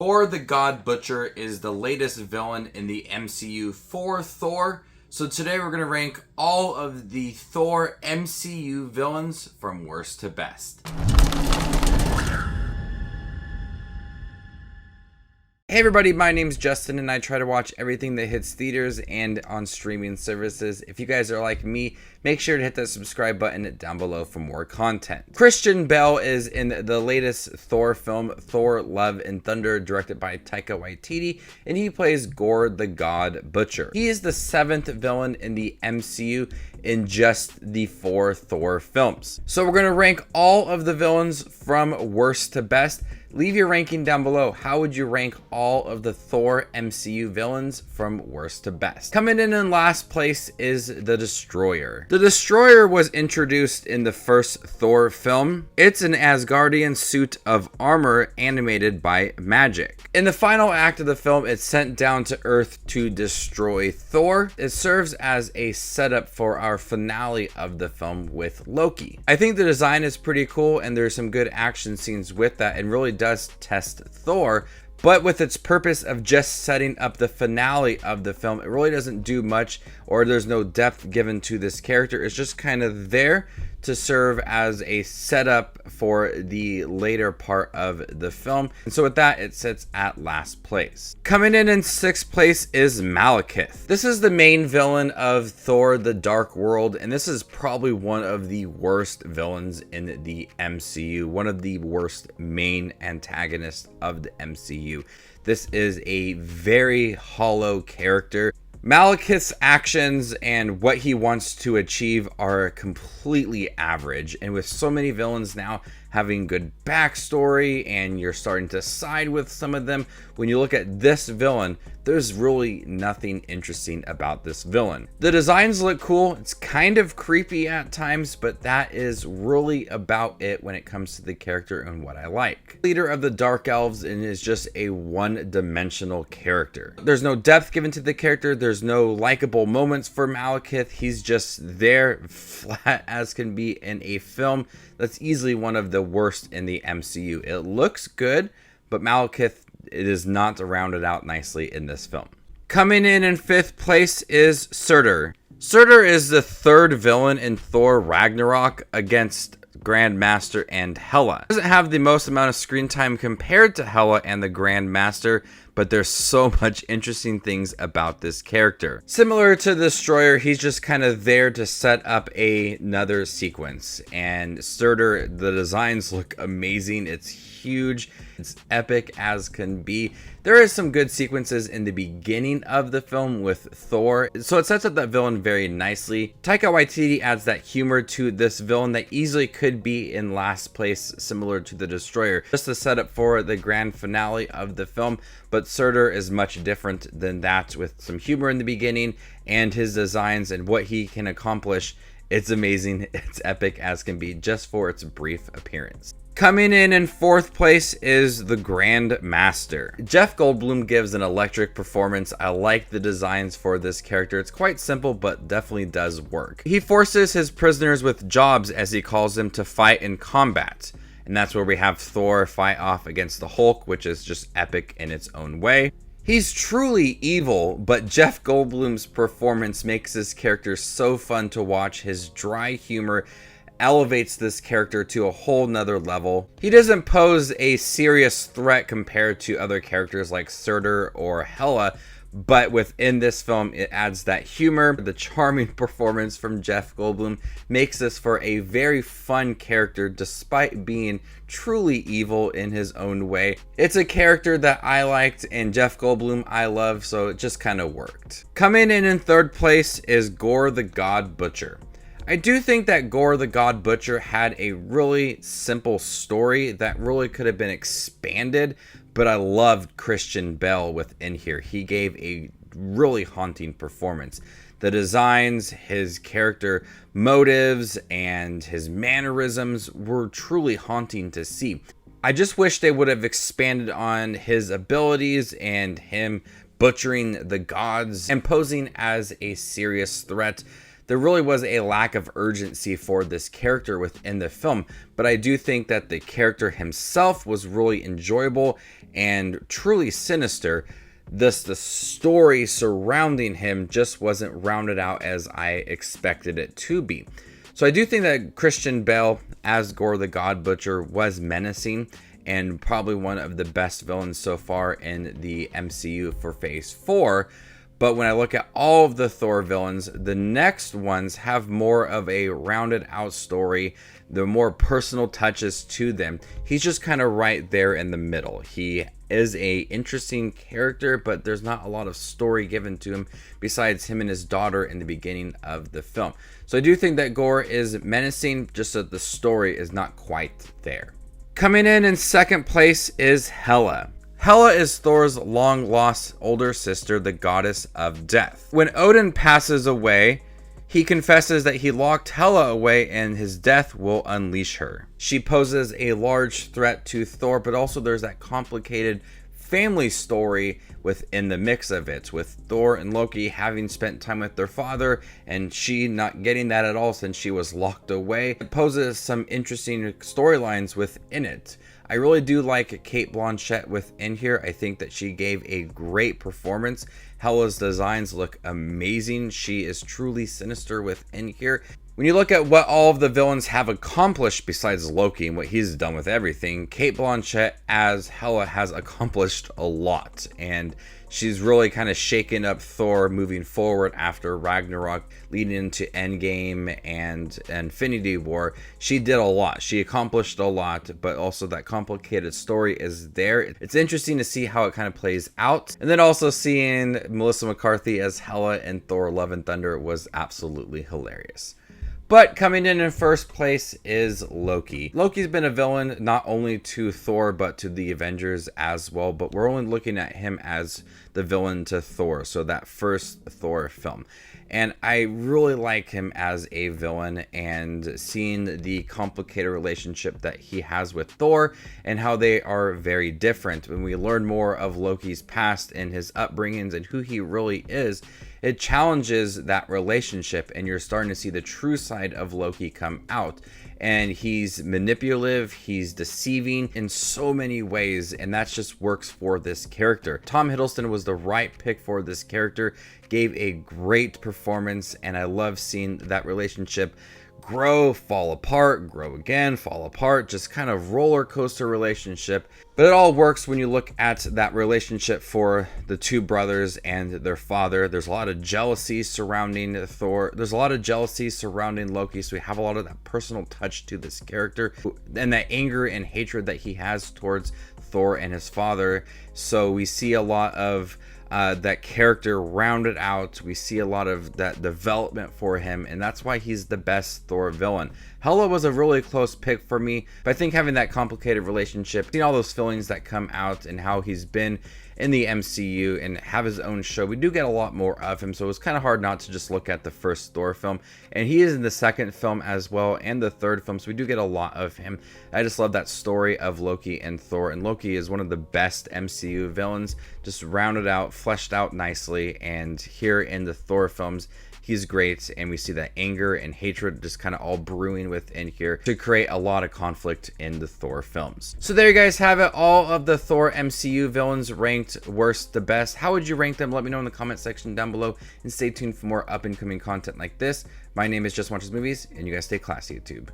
Gor the God Butcher is the latest villain in the MCU for Thor. So today we're going to rank all of the Thor MCU villains from worst to best. Hey everybody, my name's Justin and I try to watch everything that hits theaters and on streaming services. If you guys are like me, make sure to hit that subscribe button down below for more content. Christian Bale is in the latest Thor film, Thor Love and Thunder, directed by Taika Waititi, and he plays Gore the God Butcher. He is the 7th villain in the MCU in just the 4 Thor films. So we're going to rank all of the villains from worst to best. Leave your ranking down below. How would you rank all of the Thor MCU villains from worst to best? Coming in last place is the Destroyer. The Destroyer was introduced in the first Thor film. It's an Asgardian suit of armor animated by magic. In the final act of the film, it's sent down to Earth to destroy Thor. It serves as a setup for our finale of the film with Loki. I think the design is pretty cool and there's some good action scenes with that and really does test Thor, but with its purpose of just setting up the finale of the film, it really doesn't do much, or there's no depth given to this character. It's just kind of there to serve as a setup for the later part of the film. And so with that, it sits at last place. Coming in 6th place is Malekith. This is the main villain of Thor the Dark World, and this is probably one of the worst villains in the MCU, one of the worst main antagonists of the MCU. This is a very hollow character. Malekith's actions and what he wants to achieve are completely average, and with so many villains now having good backstory and you're starting to side with some of them, when you look at this villain, there's really nothing interesting about this villain. The designs look cool, it's kind of creepy at times, but that is really about it when it comes to the character and what I like. Leader of the Dark Elves and is just a one-dimensional character. There's no depth given to the character, there's no likable moments for Malekith, he's just there, flat as can be in a film that's easily one of the worst in the MCU. It looks good, but Malekith, it is not rounded out nicely in this film. Coming in 5th place is Surtur. Surtur is the 3rd villain in Thor Ragnarok against Grandmaster and Hela. Doesn't have the most amount of screen time compared to Hela and the Grandmaster, but there's so much interesting things about this character. Similar to the Destroyer, he's just kind of there to set up another sequence. And Surtur, the designs look amazing. It's huge. It's epic as can be. There is some good sequences in the beginning of the film with Thor, so it sets up that villain very nicely. Taika Waititi adds that humor to this villain that easily could be in last place, similar to the Destroyer, just to set up for the grand finale of the film. But Surtur is much different than that, with some humor in the beginning and his designs and what he can accomplish. It's amazing. It's epic as can be just for its brief appearance. Coming in 4th place is the Grandmaster. Jeff Goldblum gives an electric performance. I like the designs for this character. It's quite simple, but definitely does work. He forces his prisoners with jobs, as he calls them, to fight in combat. And that's where we have Thor fight off against the Hulk, which is just epic in its own way. He's truly evil, but Jeff Goldblum's performance makes this character so fun to watch. His dry humor elevates this character to a whole nother level. He doesn't pose a serious threat compared to other characters like Surtur or Hela, but within this film it adds that humor. The charming performance from Jeff Goldblum makes this for a very fun character despite being truly evil in his own way. It's a character that I liked and Jeff Goldblum I love, so it just kind of worked. Coming in 3rd place is Gore the God Butcher. I do think that Gore the God Butcher had a really simple story that really could have been expanded, but I loved Christian Bale within here. He gave a really haunting performance. The designs, his character motives, and his mannerisms were truly haunting to see. I just wish they would have expanded on his abilities and him butchering the gods and posing as a serious threat. there really was a lack of urgency for this character within the film. But I do think that the character himself was really enjoyable and truly sinister. Thus, the story surrounding him just wasn't rounded out as I expected it to be. So I do think that Christian Bale as Gor the God Butcher was menacing and probably one of the best villains so far in the MCU for Phase 4. But when I look at all of the Thor villains, the next ones have more of a rounded out story, the more personal touches to them. He's just kind of right there in the middle. He is a interesting character, but there's not a lot of story given to him besides him and his daughter in the beginning of the film. So I do think that Gor is menacing, just that the story is not quite there. Coming in second place is Hela. Hela is Thor's long-lost older sister, the goddess of death. When Odin passes away, he confesses that he locked Hela away and his death will unleash her. She poses a large threat to Thor, but also there's that complicated family story within the mix of it, with Thor and Loki having spent time with their father and she not getting that at all since she was locked away. It poses some interesting storylines within it. I really do like Cate Blanchett within here. I think that she gave a great performance. Hela's designs look amazing. She is truly sinister within here. When you look at what all of the villains have accomplished besides Loki and what he's done with everything, Cate Blanchett as Hela has accomplished a lot. And she's really kind of shaken up Thor moving forward after Ragnarok, leading into Endgame and Infinity War. She did a lot. She accomplished a lot, but also that complicated story is there. It's interesting to see how it kind of plays out. And then also seeing Melissa McCarthy as Hela in Thor Love and Thunder was absolutely hilarious. But coming in first place is Loki. Loki's been a villain not only to Thor, but to the Avengers as well. But we're only looking at him as the villain to Thor. So that first Thor film. And I really like him as a villain, and seeing the complicated relationship that he has with Thor and how they are very different. When we learn more of Loki's past and his upbringings and who he really is, it challenges that relationship, and you're starting to see the true side of Loki come out. And he's manipulative, he's deceiving in so many ways, and that just works for this character. Tom Hiddleston was the right pick for this character, gave a great performance, and I love seeing that relationship grow, fall apart, grow again, fall apart, just kind of roller coaster relationship. But it all works when you look at that relationship for the two brothers and their father. There's a lot of jealousy surrounding Thor. There's a lot of jealousy surrounding Loki. So we have a lot of that personal touch to this character and that anger and hatred that he has towards Thor and his father. So we see a lot of that character rounded out. We see a lot of that development for him, and that's why he's the best Thor villain. Hela was a really close pick for me, but I think having that complicated relationship, seeing all those feelings that come out and how he's been in the MCU and have his own show, we do get a lot more of him, so it was kind of hard not to just look at the first Thor film. And he is in the second film as well, and the third film, so we do get a lot of him. I just love that story of Loki and Thor, and Loki is one of the best MCU villains, just rounded out, fleshed out nicely, and here in the Thor films, he's great, and we see that anger and hatred just kind of all brewing within here to create a lot of conflict in the Thor films. So there you guys have it, all of the Thor MCU villains ranked worst to best. How would you rank them? Let me know in the comment section down below, and stay tuned for more up and coming content like this. My name is Just Watches Movies, and you guys stay classy, YouTube.